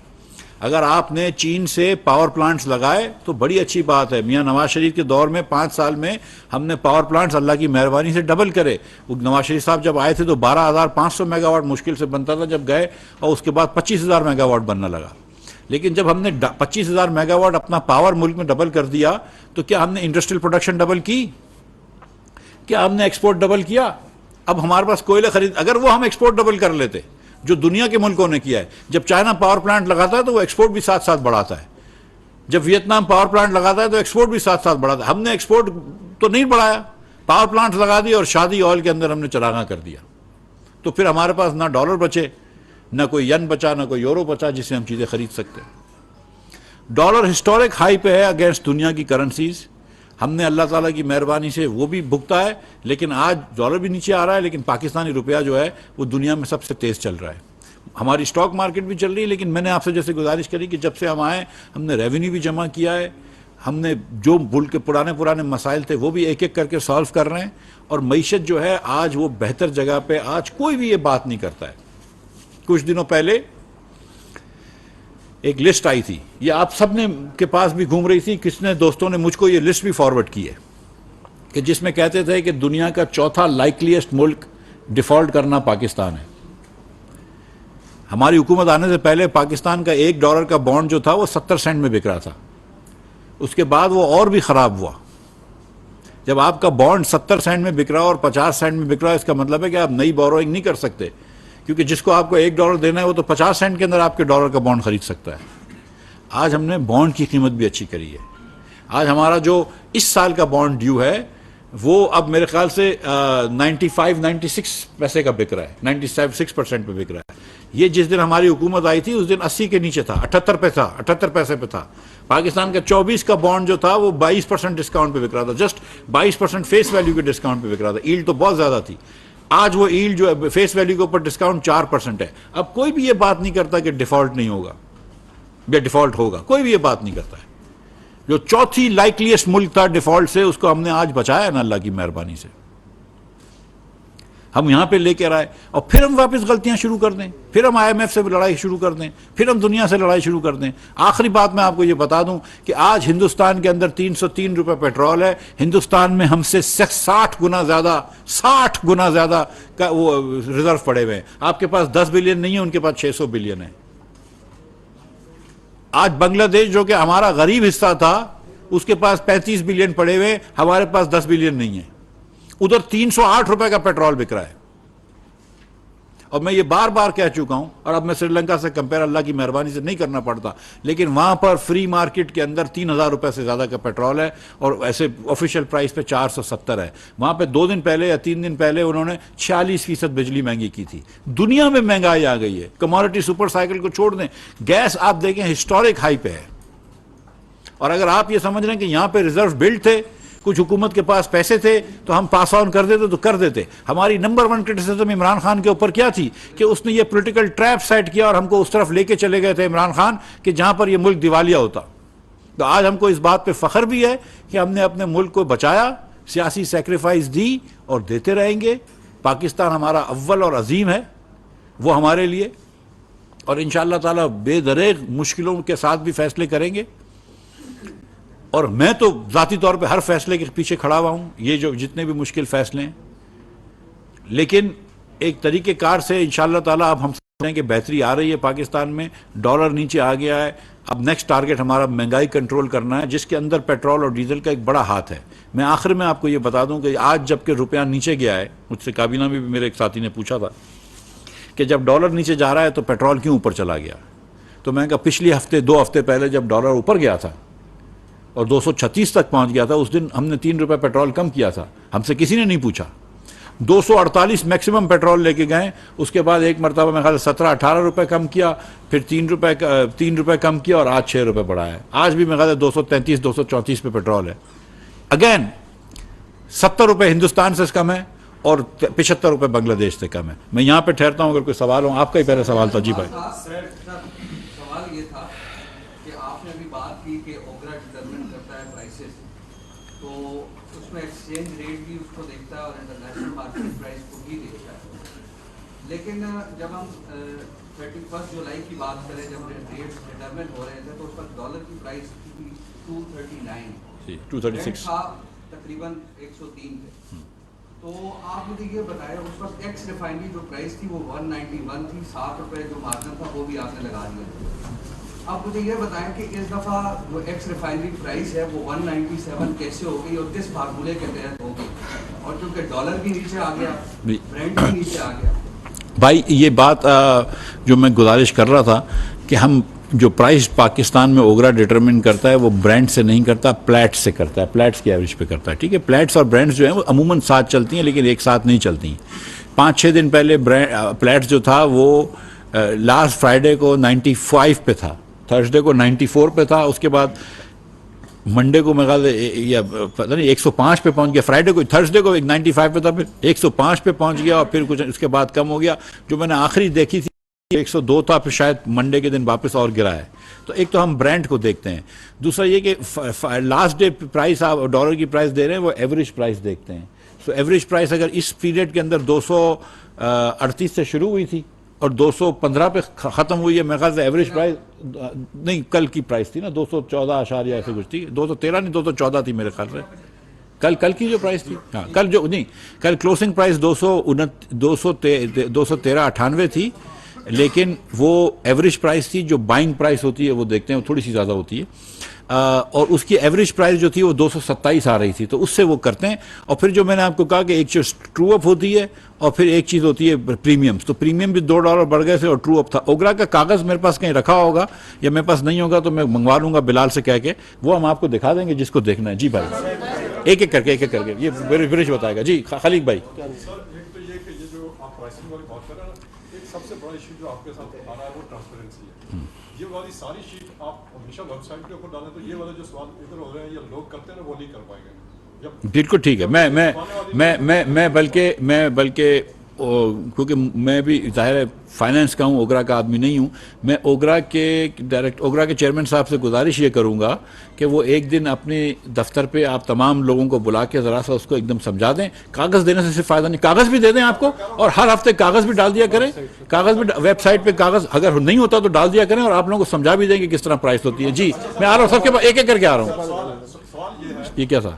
اگر آپ نے چین سے پاور پلانٹس لگائے تو بڑی اچھی بات ہے. میاں نواز شریف کے دور میں 5 سال میں ہم نے پاور پلانٹس اللہ کی مہربانی سے ڈبل کرے. نواز شریف صاحب جب آئے تھے تو 12,500 میگا واٹ مشکل سے بنتا تھا جب گئے, اور اس کے بعد 25,000 میگا واٹ بننا لگا. لیکن جب ہم نے 25,000 میگا واٹ اپنا پاور ملک میں ڈبل کر دیا تو کیا ہم نے انڈسٹریل پروڈکشن ڈبل کی؟ کیا ہم نے ایکسپورٹ ڈبل کیا؟ اب ہمارے پاس کوئلے اگر وہ ہم ایکسپورٹ ڈبل کر لیتے جو دنیا کے ملکوں نے کیا ہے. جب چائنا پاور پلانٹ لگاتا ہے تو وہ ایکسپورٹ بھی ساتھ ساتھ بڑھاتا ہے. جب ویتنام پاور پلانٹ لگاتا ہے تو ایکسپورٹ بھی ساتھ ساتھ بڑھاتا ہے. ہم نے ایکسپورٹ تو نہیں بڑھایا, پاور پلانٹ لگا دی اور شادی آئل کے اندر ہم نے چراغاں کر دیا. تو پھر ہمارے پاس نہ ڈالر بچے, نہ کوئی ین بچا, نہ کوئی یورو بچا جس سے ہم چیزیں خرید سکتے. ڈالر ہسٹورک ہائی پہ ہے اگینسٹ دنیا کی کرنسیز. ہم نے اللہ تعالیٰ کی مہربانی سے وہ بھی بھگتا ہے, لیکن آج ڈالر بھی نیچے آ رہا ہے, لیکن پاکستانی روپیہ جو ہے وہ دنیا میں سب سے تیز چل رہا ہے. ہماری اسٹاک مارکیٹ بھی چل رہی ہے, لیکن میں نے آپ سے جیسے گزارش کری کہ جب سے ہم آئے ہم نے ریونیو بھی جمع کیا ہے, ہم نے جو ملک کے پرانے مسائل تھے وہ بھی ایک ایک کر کے سالو کر رہے ہیں, اور معیشت جو ہے آج وہ بہتر جگہ پہ. آج کوئی بھی یہ بات نہیں کرتا ہے. کچھ دنوں پہلے ایک لسٹ آئی تھی, یہ آپ سب نے کے پاس بھی گھوم رہی تھی, کس نے دوستوں نے مجھ کو یہ لسٹ بھی فارورڈ کی ہے, کہ جس میں کہتے تھے کہ دنیا کا چوتھا لائکلیسٹ ملک ڈیفالٹ کرنا پاکستان ہے. ہماری حکومت آنے سے پہلے پاکستان کا $1 کا بانڈ جو تھا وہ 70 سینٹ میں بک رہا تھا. اس کے بعد وہ اور بھی خراب ہوا. جب آپ کا بانڈ 70 سینٹ میں بک رہا اور 50 سینٹ میں بک رہا, اس کا مطلب ہے کہ آپ نئی بوروئنگ نہیں کر سکتے, کیونکہ جس کو آپ کو $1 دینا ہے وہ تو 50 سینٹ کے اندر آپ کے ڈالر کا بانڈ خرید سکتا ہے. آج ہم نے بانڈ کی قیمت بھی اچھی کری ہے. آج ہمارا جو اس سال کا بانڈ ڈیو ہے وہ اب میرے خیال سے 96 پیسے کا بک رہا ہے, 96% پہ بک رہا ہے. یہ جس دن ہماری حکومت آئی تھی اس دن 80 کے نیچے تھا, 78 پیسے پہ تھا. پاکستان کا 24 کا بانڈ جو تھا وہ 22% ڈسکاؤنٹ پہ بک رہا تھا, جسٹ 22% فیس ویلیو کے ڈسکاؤنٹ پہ بک رہا تھا. ایلڈ تو بہت زیادہ تھی. آج وہ ایلڈ جو ہے فیس ویلیو کے اوپر ڈسکاؤنٹ 4% ہے. اب کوئی بھی یہ بات نہیں کرتا کہ ڈیفالٹ نہیں ہوگا یا ڈیفالٹ ہوگا, کوئی بھی یہ بات نہیں کرتا ہے. جو چوتھی لائکلیسٹ ملک تھا ڈیفالٹ سے, اس کو ہم نے آج بچایا نا اللہ کی مہربانی سے. ہم یہاں پہ لے کے آئے اور پھر ہم واپس غلطیاں شروع کر دیں, پھر ہم IMF سے لڑائی شروع کر دیں, پھر ہم دنیا سے لڑائی شروع کر دیں. آخری بات میں آپ کو یہ بتا دوں کہ آج ہندوستان کے اندر 303 روپے پیٹرول ہے. ہندوستان میں ہم سے 60 گنا زیادہ کا وہ ریزرو پڑے ہوئے ہیں. آپ کے پاس 10 بلین نہیں ہے, ان کے پاس 600 بلین ہے. آج بنگلہ دیش جو کہ ہمارا غریب حصہ تھا, اس کے پاس 35 بلین پڑے ہوئے, ہمارے پاس 10 بلین نہیں ہے. ادھر 308 روپے کا پیٹرول بک رہا ہے. اور میں یہ بار بار کہہ چکا ہوں, اور اب میں سری لنکا سے کمپیئر اللہ کی مہربانی سے نہیں کرنا پڑتا, لیکن وہاں پر فری مارکیٹ کے اندر 3,000 روپے سے زیادہ کا پیٹرول ہے, اور ایسے آفیشیل پرائس پہ 470 ہے. وہاں پہ 2 دن پہلے یا 3 دن پہلے انہوں نے 46% بجلی مہنگی کی تھی. دنیا میں مہنگائی آ گئی ہے. کموڈٹی سپر سائیکل کو چھوڑ دیں, گیس آپ دیکھیں ہسٹورک ہائی پہ ہے. اور اگر آپ یہ سمجھ رہے ہیں کہ یہاں پہ ریزرو بلڈ تھے, کچھ حکومت کے پاس پیسے تھے تو ہم پاس آن کر دیتے تو کر دیتے. ہماری نمبر 1 کرٹیسزم عمران خان کے اوپر کیا تھی کہ اس نے یہ پولیٹیکل ٹریپ سیٹ کیا اور ہم کو اس طرف لے کے چلے گئے تھے عمران خان کہ جہاں پر یہ ملک دیوالیہ ہوتا. تو آج ہم کو اس بات پہ فخر بھی ہے کہ ہم نے اپنے ملک کو بچایا, سیاسی سیکریفائس دی اور دیتے رہیں گے. پاکستان ہمارا اول اور عظیم ہے, وہ ہمارے لیے, اور انشاءاللہ تعالیٰ بے دریغ مشکلوں کے ساتھ بھی فیصلے کریں گے. اور میں تو ذاتی طور پہ ہر فیصلے کے پیچھے کھڑا ہوا ہوں, یہ جو جتنے بھی مشکل فیصلے ہیں, لیکن ایک طریقہ کار سے انشاءاللہ تعالیٰ اب ہم سمجھیں کہ بہتری آ رہی ہے پاکستان میں. ڈالر نیچے آ گیا ہے. اب نیکسٹ ٹارگٹ ہمارا مہنگائی کنٹرول کرنا ہے, جس کے اندر پیٹرول اور ڈیزل کا ایک بڑا ہاتھ ہے. میں آخر میں آپ کو یہ بتا دوں کہ آج جب کہ روپیہ نیچے گیا ہے, مجھ سے کابینہ میں بھی میرے ایک ساتھی نے پوچھا تھا کہ جب ڈالر نیچے جا رہا ہے تو پیٹرول کیوں اوپر چلا گیا, تو میں نے کہا پچھلی ہفتے 2 ہفتے پہلے جب ڈالر اوپر گیا تھا اور 236 تک پہنچ گیا تھا, اس دن ہم نے 3 روپے پیٹرول کم کیا تھا. ہم سے کسی نے نہیں پوچھا. 248 میکسیمم پیٹرول لے کے گئے, اس کے بعد ایک مرتبہ میں خیال 17-18 روپے کم کیا, پھر 3 روپے کم کیا, اور آج 6 روپے بڑھا ہے. آج بھی میں خیال 233-234 پہ پیٹرول ہے. اگین 70 روپے ہندوستان سے کم ہے اور 75 روپے بنگلہ دیش سے کم ہے. میں یہاں پہ ٹھہرتا ہوں, اگر کوئی سوال ہو. آپ کا ہی پہلا سوال تھا. جی بھائی. سوال یہ تھا کہ آپ نے ابھی بات کی کہ اوگرا ڈٹرمن کرتا ہے پرائسز, تو اس میں ایکسچینج ریٹ بھی اس کو دیکھتا ہے اور انٹرنیشنل مارکیٹ پرائس کو بھی دیکھتا ہے. لیکن جب ہم 31 جولائی کی بات کریں, جب ریٹ ڈٹرمن ہو رہے تھے, تو اس وقت ڈالر کی پرائس تھی 239, تھا تقریباً 103 تھے. تو آپ مجھے یہ بتائیں, اس وقت ایکس ریفائنری جو پرائس تھی وہ 191 تھی, 7 روپے جو مارجن تھا وہ بھی آپ نے لگا دیا. اب مجھے یہ بتائیں کہ اس دفعہ جو ایکس ریفائنری پرائس ہے وہ 197 کیسے ہو گئی اور کس فارمولے کے تحت ہو گئی, اور چونکہ ڈالر بھی نیچے آ گیا, برینٹ بھی نیچے آ گیا. بھائی یہ بات جو میں گزارش کر رہا تھا کہ ہم جو پرائس پاکستان میں اوگرا ڈٹرمن کرتا ہے وہ برانڈ سے نہیں کرتا, پلیٹس سے کرتا ہے, پلیٹس کی ایوریج پہ کرتا ہے. ٹھیک ہے, پلیٹس اور برانڈز جو ہیں وہ عموماً ساتھ چلتی ہیں لیکن ایک ساتھ نہیں چلتی ہیں. 5-6 دن پہلے پلیٹس جو تھا وہ لاسٹ فرائیڈے کو 95 پہ تھا, تھرسڈے کو 94 پہ تھا, اس کے بعد منڈے کو میں یا پتہ نہیں 105 پہ پہنچ گیا, فرائیڈے کو, تھرسڈے کو 95 پہ تھا, پھر 105 پہ پہنچ گیا, اور پھر کچھ اس کے بعد کم ہو گیا. جو میں نے آخری دیکھی تھی 102 تھا, پھر شاید منڈے کے دن واپس اور گرا ہے. تو ایک تو ہم برانڈ کو دیکھتے ہیں, دوسرا یہ کہ لاسٹ ڈے پرائس آپ ڈالر کی پرائس دے رہے ہیں وہ ایوریج پرائس دیکھتے ہیں. سو ایوریج پرائس اگر اس پیریڈ کے اندر 238 سے شروع ہوئی تھی اور 215 پہ ختم ہوئی ہے, میرے خیال سے ایوریج پرائس نہیں, کل کی پرائس تھی نا 214 اشاریہ ایسے کچھ تھی, 213 نہیں 214 تھی میرے خیال سے. کل کی جو پرائس تھی, ہاں کل جو نہیں, کل کلوسنگ پرائس 213.98 تھی, لیکن وہ ایوریج پرائس تھی. جو بائنگ پرائس ہوتی ہے وہ دیکھتے ہیں, وہ تھوڑی سی زیادہ ہوتی ہے, اور اس کی ایوریج پرائس جو تھی وہ 227 آ رہی تھی, تو اس سے وہ کرتے ہیں. اور پھر جو میں نے آپ کو کہا کہ ایک چیز ٹرو اپ ہوتی ہے اور پھر ایک چیز ہوتی ہے پریمیم, تو پریمیم بھی $2 بڑھ گئے تھے اور ٹرو اپ تھا. اوگرا کا کاغذ میرے پاس کہیں رکھا ہوگا یا میرے پاس نہیں ہوگا تو میں منگوا لوں گا بلال سے کہہ کے, وہ ہم آپ کو دکھا دیں گے جس کو دیکھنا ہے. جی بھائی, ایک ایک کر کے یہ برش بتائے گا. جی خلیق بھائی. سب سے بڑا ایشو جو آپ کے ساتھ آ رہا ہے وہ ٹرانسپیرنسی ہے. یہ والی ساری شیٹ آپ ہمیشہ ویب سائٹ کے اوپر ڈالیں تو یہ والے جو سوال ادھر ہو رہے ہیں یا لوگ کرتے ہیں وہ نہیں کر پائیں گے. بالکل ٹھیک ہے. میں بلکہ کیونکہ میں بھی ظاہر ہے فائنینس کا ہوں, اوگرا کا آدمی نہیں ہوں, میں اوگرا کے چیئرمین صاحب سے گزارش یہ کروں گا کہ وہ ایک دن اپنے دفتر پہ آپ تمام لوگوں کو بلا کے ذرا سا اس کو ایک دم سمجھا دیں. کاغذ دینے سے صرف فائدہ نہیں, کاغذ بھی دے دیں آپ کو, اور ہر ہفتے کاغذ بھی ڈال دیا کریں. کاغذ بھی ویب سائٹ پہ کاغذ اگر نہیں ہوتا تو ڈال دیا کریں, اور آپ لوگوں کو سمجھا بھی دیں کہ کس طرح پرائس ہوتی ہے. جی میں آ رہا ہوں سب کے پاس ایک ایک کر کے آ رہا ہوں. یہ کیا تھا؟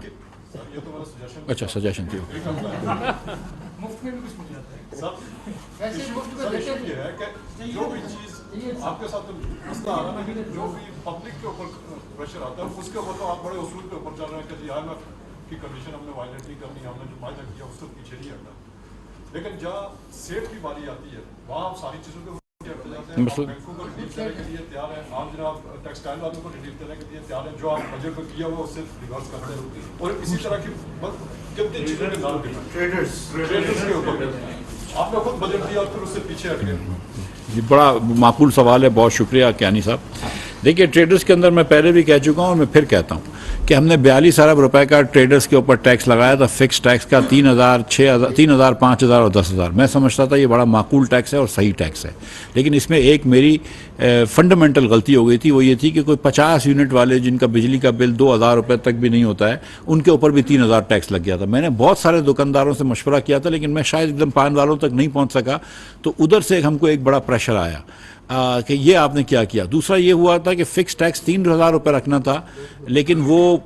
اچھا سجیشن تھی. یہ ہے کہ جو بھی چیز آپ کے ساتھ مسئلہ آ رہا ہے نا, جو بھی پبلک کے اوپر پریشر آتا ہے اس کے اوپر تو آپ بڑے اصول کے اوپر چل رہے ہیں کہ جی IMF کی کنڈیشن ہم نے وائلیٹ نہیں کرنی, ہم نے جو معاہدہ کیا اس سے پیچھے نہیں ہٹنا. لیکن جہاں سیٹ کی باری آتی ہے وہاں آپ ساری چیزوں کے ہٹتے جاتے ہیں. بینکوں کو ریلیف دینے کے لیے تیار ہیں, عام جناب ٹیکسٹائل والوں کو ریلیف دینے کے لیے تیار ہیں, جو آپ بجٹ میں کیا ہوا اس سے ریورس کرتے ہیں. اور اسی طرح کی کتنی چیزوں کے نام ٹریڈرز کے اوپر آپ نے خود بجٹ دیا اور پھر اس سے پیچھے ہٹ گئے. یہ بڑا معقول سوال ہے, بہت شکریہ کیانی صاحب. دیکھیے ٹریڈرز کے اندر میں پہلے بھی کہہ چکا ہوں اور میں پھر کہتا ہوں کہ ہم نے 42 ارب روپے کا ٹریڈرز کے اوپر ٹیکس لگایا تھا، فکس ٹیکس کا 3,000 6,000 3,000 5,000 اور 10,000. میں سمجھتا تھا یہ بڑا معقول ٹیکس ہے اور صحیح ٹیکس ہے، لیکن اس میں ایک میری فنڈامنٹل غلطی ہو گئی تھی. وہ یہ تھی کہ کوئی 50 یونٹ والے جن کا بجلی کا بل 2,000 روپے تک بھی نہیں ہوتا ہے، ان کے اوپر بھی 3,000 ٹیکس لگ گیا تھا. میں نے بہت سارے دکانداروں سے مشورہ کیا تھا، لیکن میں شاید ایک دم پان والوں تک نہیں پہنچ سکا. تو ادھر سے ہم کو ایک بڑا پریشر آیا کہ یہ آپ نے کیا کیا. دوسرا یہ ہوا تھا کہ فکس ٹیکس 3,000 روپے رکھنا تھا، لیکن وہ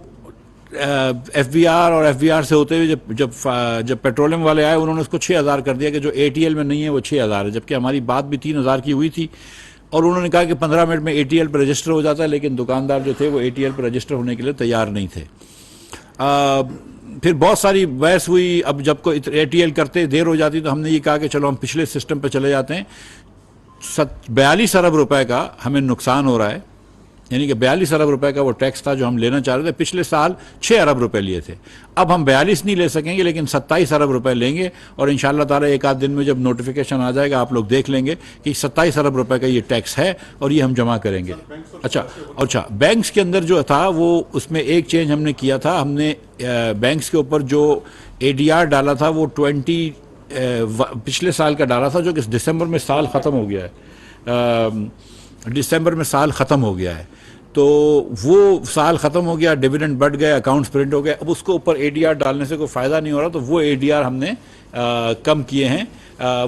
ایف بی آر اور ایف بی آر سے ہوتے ہوئے جب پیٹرولیم والے آئے انہوں نے اس کو 6,000 کر دیا کہ جو اے ٹی ایل میں نہیں ہے وہ 6,000 ہے، جبکہ ہماری بات بھی 3,000 کی ہوئی تھی. اور انہوں نے کہا کہ 15 منٹ میں اے ٹی ایل پہ رجسٹر ہو جاتا ہے، لیکن دکاندار جو تھے وہ اے ٹی ایل پہ رجسٹر ہونے کے لیے تیار نہیں تھے. پھر بہت ساری بحث ہوئی. اب جب کوئی اے ٹی ایل کرتے دیر ہو جاتی تو ہم نے یہ کہا کہ چلو ہم پچھلے سسٹم پہ چلے جاتے ہیں. 42 ارب روپے کا ہمیں نقصان ہو رہا ہے، یعنی کہ 42 ارب روپے کا وہ ٹیکس تھا جو ہم لینا چاہ رہے تھے. پچھلے سال 6 ارب روپے لیے تھے، اب ہم 42 نہیں لے سکیں گے، لیکن 27 ارب روپے لیں گے. اور انشاءاللہ تعالیٰ ایک آدھ دن میں جب نوٹیفیکیشن آ جائے گا آپ لوگ دیکھ لیں گے کہ 27 ارب روپے کا یہ ٹیکس ہے اور یہ ہم جمع کریں گے. اچھا بینکس کے اندر جو تھا وہ اس میں ایک چینج ہم نے کیا تھا. ہم نے بینکس کے اوپر جو اے ڈی آر ڈالا تھا وہ پچھلے سال کا ڈالا تھا، جو کہ دسمبر میں سال ختم ہو گیا ہے. تو وہ سال ختم ہو گیا، ڈیویڈنڈ بڑھ گئے، اکاؤنٹس پرنٹ ہو گئے. اب اس کو اوپر اے ڈی آر ڈالنے سے کوئی فائدہ نہیں ہو رہا، تو وہ اے ڈی آر ہم نے کم کیے ہیں.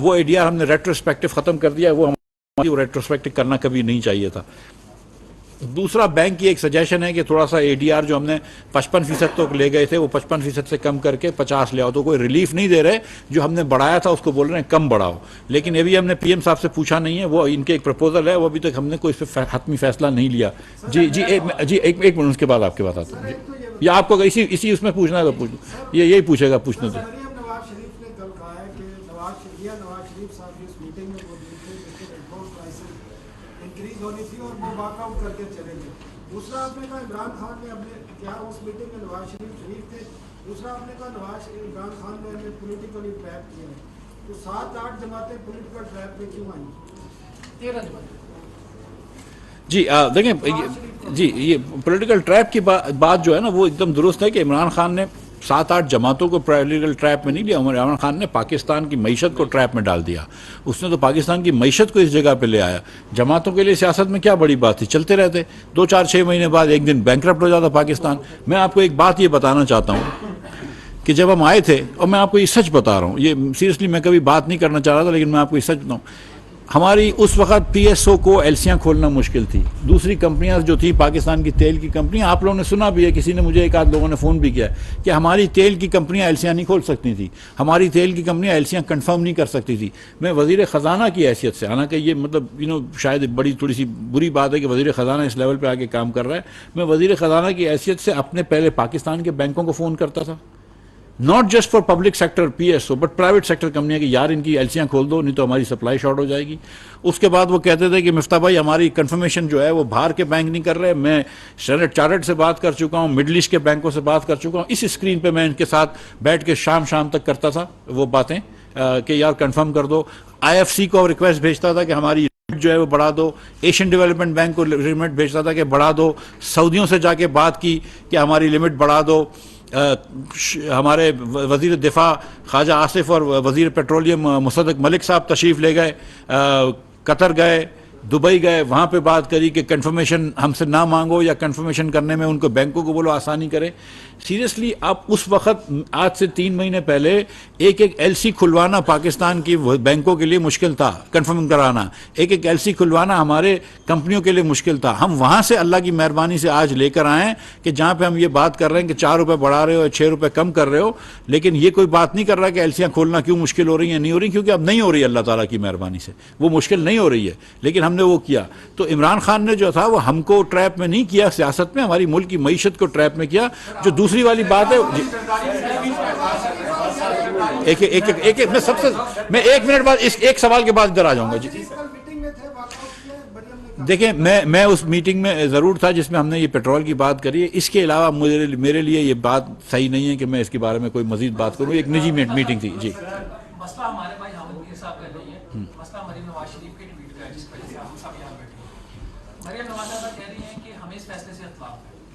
وہ اے ڈی آر ہم نے ریٹروسپیکٹو ختم کر دیا. وہ ہماری ریٹروسپیکٹو کرنا کبھی نہیں چاہیے تھا. دوسرا بینک کی ایک سجیشن ہے کہ تھوڑا سا اے ڈی آر جو ہم نے 55% تو لے گئے تھے وہ 55% سے کم کر کے 50 لے آؤ. تو کوئی ریلیف نہیں دے رہے، جو ہم نے بڑھایا تھا اس کو بول رہے ہیں کم بڑھاؤ. لیکن ابھی ہم نے پی ایم صاحب سے پوچھا نہیں ہے، وہ ان کے ایک پرپوزل ہے، وہ ابھی تک ہم نے کوئی اس پہ حتمی فیصلہ نہیں لیا. ایک منٹ اس کے بعد آپ کے بات آتا ہوں. یا آپ کو اسی اس میں پوچھنا ہے تو پوچھ لو، یہی پوچھے گا پوچھنے تو. دوسرا آپ نے کہا عمران خان نے اپنے کیا اس میٹنگ میں نواز شریف تھے. دوسرا آپ نے کہا عمران خان نے ہمیں پولیٹیکلی ٹریپ کیا ہے. تو 7-8 جماعتیں پولیٹیکل ٹریپ میں کیوں آئیں؟ 13 جماعتیں. جی دیکھیں جی یہ پولیٹیکل ٹریپ کی بات جو ہے نا وہ ایک دم درست ہے کہ عمران خان نے 7-8 جماعتوں کو پولیٹیکل ٹریپ میں نہیں لیا. عمران خان نے پاکستان کی معیشت کو ٹریپ میں ڈال دیا. اس نے تو پاکستان کی معیشت کو اس جگہ پہ لے آیا. جماعتوں کے لیے سیاست میں کیا بڑی بات تھی، چلتے رہتے. 2-4-6 مہینے بعد ایک دن بینکرپٹ ہو جاتا پاکستان. میں آپ کو ایک بات یہ بتانا چاہتا ہوں کہ جب ہم آئے تھے، اور میں آپ کو یہ سچ بتا رہا ہوں، یہ سیریسلی میں کبھی بات نہیں کرنا چاہ رہا تھا، لیکن میں آپ کو یہ سچ بتاؤں، ہماری اس وقت پی ایس او کو ایلسیاں کھولنا مشکل تھی. دوسری کمپنیاں جو تھی پاکستان کی تیل کی کمپنیاں، آپ لوگوں نے سنا بھی ہے، کسی نے مجھے ایک آدھ لوگوں نے فون بھی کیا کہ ہماری تیل کی کمپنیاں ایلسیاں نہیں کھول سکتی تھی، ہماری تیل کی کمپنیاں ایلسیاں کنفرم نہیں کر سکتی تھی. میں وزیر خزانہ کی حیثیت سے، حالانکہ یہ مطلب شاید بڑی تھوڑی سی بری بات ہے کہ وزیر خزانہ اس لیول پہ آ کے کام کر رہا ہے، میں وزیر خزانہ کی حیثیت سے اپنے پہلے پاکستان کے بینکوں کو فون کرتا تھا، not just for public sector P S O but private sector کمپنیاں کہ یار ان کی ایلسیاں کھول دو نہیں تو ہماری سپلائی شارٹ ہو جائے گی. اس کے بعد وہ کہتے تھے کہ مفتاح بھائی ہماری کنفرمیشن جو ہے وہ باہر کے بینک نہیں کر رہے. میں اسٹینڈرڈ چارٹرڈ سے بات کر چکا ہوں، مڈل ایسٹ کے بینکوں سے بات کر چکا ہوں. اس اسکرین پہ میں ان کے ساتھ بیٹھ کے شام تک کرتا تھا وہ باتیں کہ یار کنفرم کر دو. آئی ایف سی کو ریکویسٹ بھیجتا تھا کہ ہماری جو ہے وہ بڑھا دو. ایشین ڈیولپمنٹ بینک کو لمٹ بھیجتا تھا کہ بڑھا دو. سعودیوں سے جا کے بات کی کہ ہماری لمٹ بڑھا دو. ہمارے وزیر دفاع خواجہ آصف اور وزیر پیٹرولیم مصدق ملک صاحب تشریف لے گئے، قطر گئے، دبئی گئے، وہاں پہ بات کری کہ کنفرمیشن ہم سے نہ مانگو یا کنفرمیشن کرنے میں ان کو بینکوں کو بولو آسانی کرے. سیریسلی آپ اس وقت آج سے 3 مہینے پہلے ایک ایل سی کھلوانا پاکستان کی بینکوں کے لیے مشکل تھا، کنفرم کرانا ایک ایل سی کھلوانا ہمارے کمپنیوں کے لیے مشکل تھا. ہم وہاں سے اللہ کی مہربانی سے آج لے کر آئے کہ جہاں پہ ہم یہ بات کر رہے ہیں کہ 4 روپے بڑھا رہے ہو یا 6 روپے کم کر رہے ہو، لیکن یہ کوئی بات نہیں کر رہا کہ ایلسیاں کھولنا کیوں مشکل ہو رہی ہیں. نہیں ہو رہی کیونکہ اب نہیں ہو رہی ہے، اللہ تعالیٰ کی مہربانی سے وہ مشکل نہیں ہو رہی ہے، لیکن ہم نے وہ کیا. تو عمران خان نے جو تھا وہ ہم کو ٹریپ میں نہیں کیا، سیاست میں ہماری ملک کی معیشت کو ٹریپ میں کیا. جو دوسری والی بات ہے میں 1 منٹ بعد ایک سوال کے بعد ادھر آ جاؤں گا. جی دیکھیں میں اس میٹنگ میں ضرور تھا جس میں ہم نے یہ پیٹرول کی بات کری ہے. اس کے علاوہ میرے لیے یہ بات صحیح نہیں ہے کہ میں اس کے بارے میں کوئی مزید بات کروں. ایک نجی میٹنگ تھی. جی مسئلہ ہمارے بھائی حامد میر صاحب کا نہیں ہے، مسئلہ مریم نواز شریف کے ٹویٹ کا ہے جس وجہ سے ہم سب یہاں بیٹھے ہیں. مریم نواز صاحبہ کہہ رہی ہیں کہ ہمیں اس فیصلے سے اختلاف ہے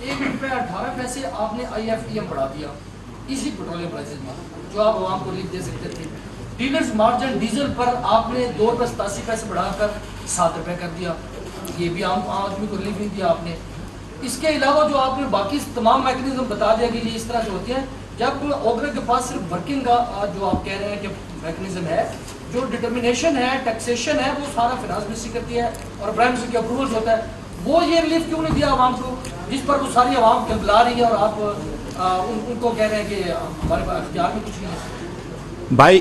₹1.18 آپ نے IFEM بڑھا دیا اسی پیٹرولیم پرائسز میں جو آپ عوام کو ریلیف دے سکتے تھے. ڈیلرز مارجن ڈیزل پر آپ نے ₹2.87 بڑھا کر ₹7 کر دیا, یہ بھی عام آدمی کو ریلیف نہیں دیا آپ نے. اس کے علاوہ جو آپ نے باقی تمام میکنزم بتا دیا کہ یہ اس طرح سے ہوتے ہیں, جب اوگرا کے پاس صرف ورکنگ کا جو آپ کہہ رہے ہیں کہ میکنزم ہے, جو ڈٹرمنیشن ہے ٹیکسیشن ہے وہ سارا فائنانس منسٹری کرتی ہے اور پرائم منسٹر کے اپروولز ہوتا ہے, وہ یہ ریلیف کیوں نہیں دیا عوام کو جس پر وہ ساری عوام کے بلا رہی ہے اور آپ ان کو کہہ رہے ہیں کہ ہمارے پاس اختیار میں کچھ نہیں ہے. بھائی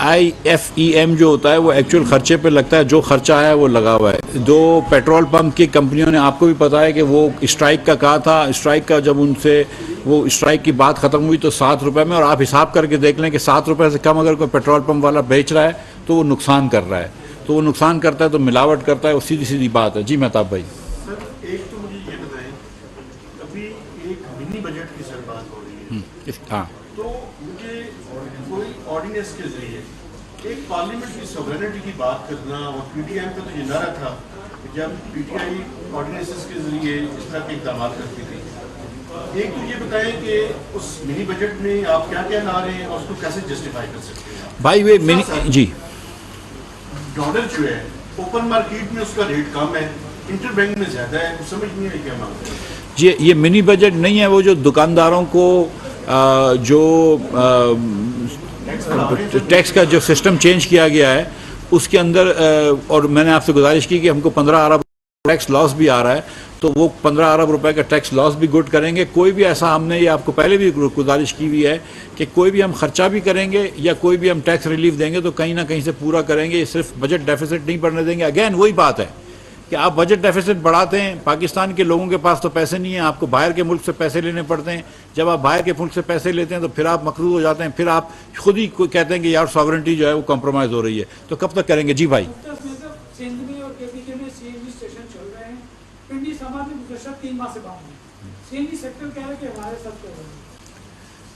IFEM جو ہوتا ہے وہ ایکچوئل خرچے پہ لگتا ہے, جو خرچہ ہے وہ لگا ہوا ہے. دو پیٹرول پمپ کی کمپنیوں نے, آپ کو بھی پتا ہے کہ وہ اسٹرائک کا کہا تھا, اسٹرائک کا جب ان سے وہ اسٹرائک کی بات ختم ہوئی تو ₹7 میں, اور آپ حساب کر کے دیکھ لیں کہ ₹7 سے کم اگر کوئی پیٹرول پمپ والا بیچ رہا ہے تو وہ نقصان کر رہا ہے, تو وہ نقصان کرتا ہے تو ملاوٹ کرتا ہے, وہ سیدھی سیدھی بات ہے. جی مہتاب بھائی. سر ایک تو مجھے یہ بتائیں, ابھی ایک منی بجٹ کی سر بات ہو رہی ہے, ہاں, تو مجھے کوئی آرڈیننس کے ذریعے ایک پارلیمنٹ کی سوورنٹی کی بات کرنا, اور PTI کا تو یہ نعرہ تھا کہ جب PTI آرڈیننس کے ذریعے اس طرح کے اقدامات کرتی تھی. ایک تو یہ بتائیں کہ اس منی بجٹ میں آپ کیا کیا لا رہے ہیں اور اس کو کیسے جسٹیفائی کر سکتے ہیں بھائی. وہ منی, جی, ڈالر جو ہے اوپن مارکیٹ میں اس کا ریٹ کم ہے, انٹر بینک میں زیادہ ہے, سمجھ نہیں آئی کیا مانگ رہے ہیں. جی یہ منی بجٹ نہیں ہے, وہ جو دکانداروں کو جو ٹیکس کا جو سسٹم چینج کیا گیا ہے اس کے اندر, اور میں نے آپ سے گزارش کی کہ ہم کو 15 ارب ٹیکس لاس بھی آ رہا ہے, تو وہ 15 ارب روپے کا ٹیکس لاس بھی گڈ کریں گے. کوئی بھی ایسا, ہم نے یہ آپ کو پہلے بھی گزارش کی ہوئی ہے کہ کوئی بھی ہم خرچہ بھی کریں گے یا کوئی بھی ہم ٹیکس ریلیف دیں گے تو کہیں نہ کہیں سے پورا کریں گے, یہ صرف بجٹ ڈیفیسٹ نہیں بڑھنے دیں گے. اگین وہی بات ہے کہ آپ بجٹ ڈیفیسٹ بڑھاتے ہیں, پاکستان کے لوگوں کے پاس تو پیسے نہیں ہیں, آپ کو باہر کے ملک سے پیسے لینے پڑتے ہیں. جب آپ باہر کے ملک سے پیسے لیتے ہیں تو پھر آپ مقروض ہو جاتے ہیں, پھر آپ خود ہی کہتے ہیں کہ یار ساورنٹی جو ہے وہ کمپرومائز ہو رہی ہے, تو کب تک کریں گے. جی بھائی. سندھ میں اور KPK میں CNG اسٹیشن چل رہے ہیں, پنڈی سماج میں گزشتہ 3 ماہ سے بند ہے, CNG سیکٹر کہہ رہا ہے کہ ہمارے ساتھ کر رہے ہیں.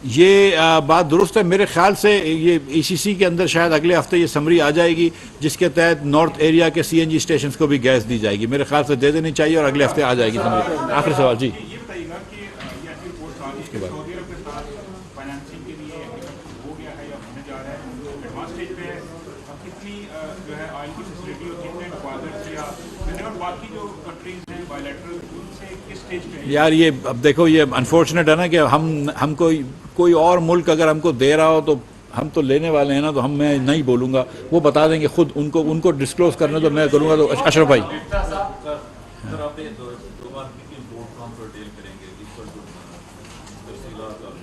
یہ بات درست ہے. میرے خیال سے یہ ECC کے اندر شاید اگلے ہفتے یہ سمری آ جائے گی جس کے تحت نارتھ ایریا کے CNG اسٹیشنز کو بھی گیس دی جائے گی. میرے خیال سے دے دینی چاہیے اور اگلے ہفتے آ جائے گی سمری. آخری سوال. جی یہ بتائیے گا کہ یہ ایسی رپورٹ آ رہی ہے کہ سعودی عرب کے ساتھ فائنانسنگ کے لیے ہو گیا ہے یا ہونے جا رہا ہے, ایڈوانس اسٹیج پہ ہے, کتنی جو ہے آئل کی فیسلٹی اور کتنے ڈپازٹس یا اور باقی جو کنٹریز ہیں بائیلیٹرل ان سے کس اسٹیج پہ ہے. یار یہ اب دیکھو یہ انفارچونیٹ ہے نا کہ ہم کوئی اور ملک اگر ہم کو دے رہا ہو تو ہم تو لینے والے ہیں نا, تو میں نہیں بولوں گا, وہ بتا دیں گے خود, ان کو ڈسکلوز کرنا تو میں کروں گا. تو اشرف بھائی.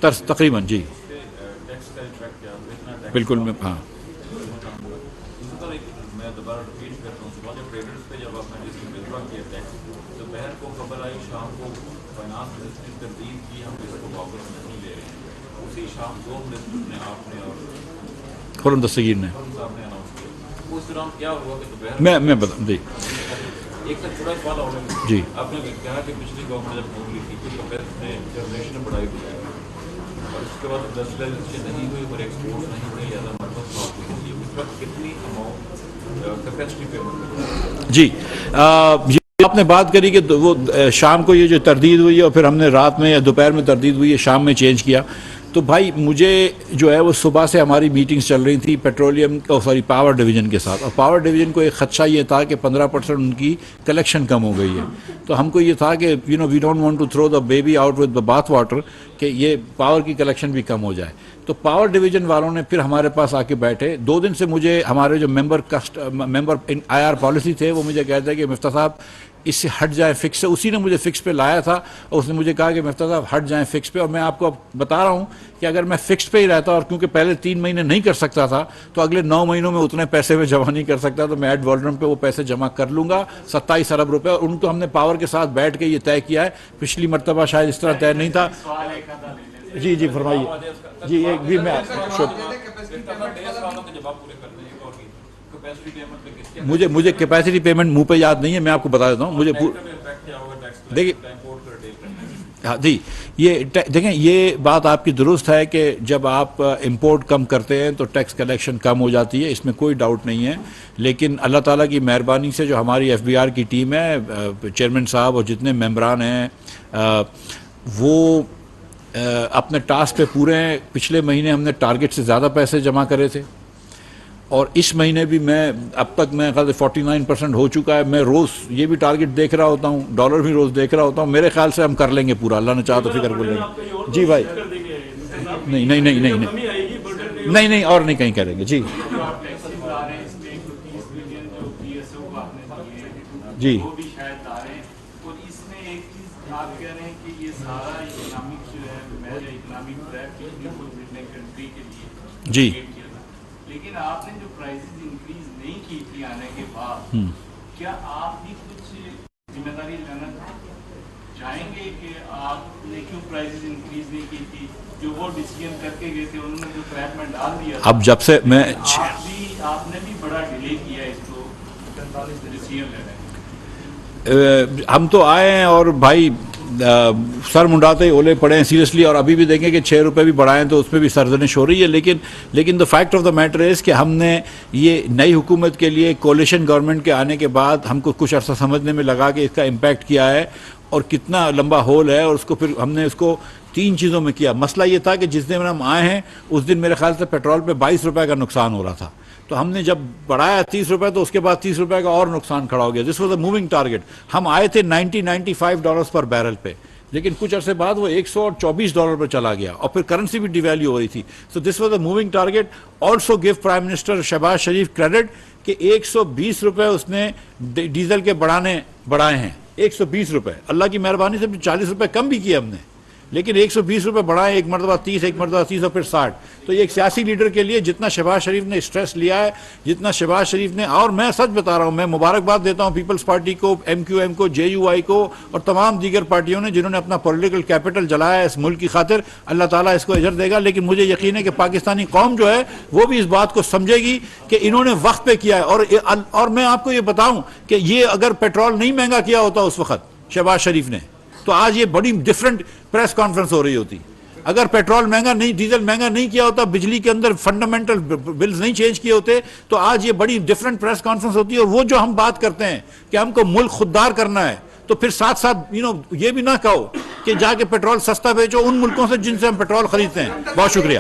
تقریباً جی بالکل. ہاں میں دوبارہ ریپیٹ کرتا ہوں, صبح جب ٹریڈرز پہ جب آپ نے جس میں ودرا کیا ٹیکس, دوپہر کو خبر آئی, شام کو فائنانس منسٹری نے تردید کی ہم اس کو واپس نہیں لے رہے ہیں. اسی شام 2 منسٹر نے, آپ نے اور خرم دستگیر نے صاحب نے اناؤنس کیا. اس دوران کیا ہوا کہ دوپہر میں بتاؤں. جی ایک سر چھوٹا سوال اور جی, آپ نے کہا کہ پچھلی گورنمنٹ جب ہو گئی تھی تو کیپیسٹی نے جنریشن بڑھائی ہوئی اور اس کے بعد انڈسٹریلائزیشن نہیں ہوئی اور ایکسپورٹ نہیں ہوئی, زیادہ مرکز بات ہوئی ہے. اس وقت کتنی اماؤنٹ کیپیسٹی پیمنٹ. جی یہ آپ نے بات کری کہ وہ شام کو یہ جو تردید ہوئی ہے اور پھر ہم نے رات میں یا دوپہر میں تردید ہوئی ہے, شام میں چینج کیا. تو بھائی مجھے جو ہے وہ صبح سے ہماری میٹنگز چل رہی تھی پیٹرولیم پاور ڈویژن کے ساتھ, اور پاور ڈویژن کو ایک خدشہ یہ تھا کہ 15% ان کی کلیکشن کم ہو گئی ہے. تو ہم کو یہ تھا کہ we don't want to throw the baby out with the bath water, کہ یہ پاور کی کلیکشن بھی کم ہو جائے. تو پاور ڈویژن والوں نے پھر ہمارے پاس آ کے بیٹھے 2 دن سے. مجھے ہمارے جو ممبر IR پالیسی تھے وہ مجھے کہتے ہیں کہ مفتاح صاحب اس سے ہٹ جائیں فکس سے. اسی نے مجھے فکس پہ لایا تھا اور اس نے مجھے کہا کہ مفتاح صاحب ہٹ جائیں فکس پہ. اور میں آپ کو بتا رہا ہوں کہ اگر میں فکس پہ ہی رہتا, اور کیونکہ پہلے 3 مہینے نہیں کر سکتا تھا, تو اگلے 9 مہینوں میں اتنے پیسے میں جمع نہیں کر سکتا, تو میں ایڈ والرم پہ وہ پیسے جمع کر لوں گا 27 ارب روپے. اور ان کو ہم نے پاور کے ساتھ بیٹھ کے یہ طے کیا ہے. پچھلی مرتبہ شاید اس طرح طے نہیں تھا. جی فرمائیے. جی ایک بھی میں مجھے کیپیسٹی پیمنٹ منہ پہ یاد نہیں ہے, میں آپ کو بتا دیتا ہوں. مجھے دیکھیے ہاں جی، یہ دیکھیں یہ بات آپ کی درست ہے کہ جب آپ امپورٹ کم کرتے ہیں تو ٹیکس کلیکشن کم ہو جاتی ہے، اس میں کوئی ڈاؤٹ نہیں ہے، لیکن اللہ تعالیٰ کی مہربانی سے جو ہماری ایف بی آر کی ٹیم ہے، چیئرمین صاحب اور جتنے ممبران ہیں وہ اپنے ٹاسک پہ پورے ہیں۔ پچھلے مہینے ہم نے ٹارگٹ سے زیادہ پیسے جمع کرے تھے، اور اس مہینے بھی میں اب تک میں خیال سے 49% ہو چکا ہے۔ میں روز یہ بھی ٹارگٹ دیکھ رہا ہوتا ہوں، ڈالر بھی روز دیکھ رہا ہوتا ہوں، میرے خیال سے ہم کر لیں گے پورا، اللہ نے چاہا تو فکر کو لیں گے۔ جی بھائی، نہیں نہیں نہیں نہیں نہیں نہیں اور نہیں کہیں کریں گے۔ جی جی جی لیکن آپ نے جو پرائسز انکریز نہیں کی تھی آنے کے بعد، کیا آپ بھی کچھ ذمہ داری لینا چاہیں گے کہ آپ نے کیوں پرائسز انکریز نہیں کی تھی؟ جو وہ ڈیسیژن کر کے گئے تھے انہوں نے جو ٹریک میں ڈال دیا تھا، اب جب سے میں آپ نے بھی بڑا ڈیلے کیا اس کو ڈیسیژن لینے میں۔ ہم تو آئے ہیں اور بھائی سر منڈاتے اولے پڑے ہیں سیریسلی، اور ابھی بھی دیکھیں کہ 6 روپے بھی بڑھائیں تو اس میں بھی سرزنش ہو رہی ہے، لیکن the fact of the matter is کہ ہم نے یہ نئی حکومت کے لیے کولیشن گورنمنٹ کے آنے کے بعد ہم کو کچھ عرصہ سمجھنے میں لگا کہ اس کا امپیکٹ کیا ہے اور کتنا لمبا ہول ہے، اور اس کو پھر ہم نے اس کو 3 چیزوں میں کیا۔ مسئلہ یہ تھا کہ جس دن ہم آئے ہیں اس دن میرے خیال سے پیٹرول پہ 22 روپے کا نقصان ہو رہا تھا، تو ہم نے جب بڑھایا 30 روپے تو اس کے بعد 30 روپے کا اور نقصان کھڑا ہو گیا۔ دس واز اے موونگ ٹارگٹ۔ ہم آئے تھے $95 پر بیرل پہ، لیکن کچھ عرصے بعد وہ $124 پر چلا گیا، اور پھر کرنسی بھی ڈیویلیو ہو رہی تھی۔ So this was a moving target. Also gave prime minister Shehbaz Sharif credit کہ 120 روپے اس نے ڈیزل کے بڑھائے ہیں، 120 روپے۔ اللہ کی مہربانی سے 40 روپے کم بھی کیے ہم نے، لیکن 120 روپے بڑھائے، ایک مرتبہ 30، ایک مرتبہ 30 اور پھر 60۔ تو یہ ایک سیاسی لیڈر کے لیے جتنا شہباز شریف نے اسٹریس لیا ہے، جتنا شہباز شریف نے، اور میں سچ بتا رہا ہوں، میں مبارکباد دیتا ہوں پیپلز پارٹی کو، MQM کو، JUI کو اور تمام دیگر پارٹیوں نے جنہوں نے اپنا پولیٹیکل کیپٹل جلایا ہے اس ملک کی خاطر۔ اللہ تعالیٰ اس کو اجر دے گا، لیکن مجھے یقین ہے کہ پاکستانی قوم جو ہے وہ بھی اس بات کو سمجھے گی کہ انہوں نے وقت پہ کیا ہے۔ اور میں آپ کو یہ بتاؤں کہ یہ اگر پیٹرول نہیں مہنگا کیا ہوتا اس وقت شہباز شریف نے، تو آج یہ بڑی ڈیفرنٹ پریس کانفرنس ہو رہی ہوتی۔ اگر پیٹرول مہنگا نہیں، ڈیزل مہنگا نہیں کیا ہوتا، بجلی کے اندر فنڈامنٹل بلز نہیں چینج کیے ہوتے، تو آج یہ بڑی ڈیفرنٹ پریس کانفرنس ہوتی ہے۔ اور وہ جو ہم بات کرتے ہیں کہ ہم کو ملک خوددار کرنا ہے، تو پھر ساتھ ساتھ یہ بھی نہ کہو کہ جا کے پیٹرول سستا بیچو ان ملکوں سے جن سے ہم پیٹرول خریدتے ہیں۔ بہت شکریہ۔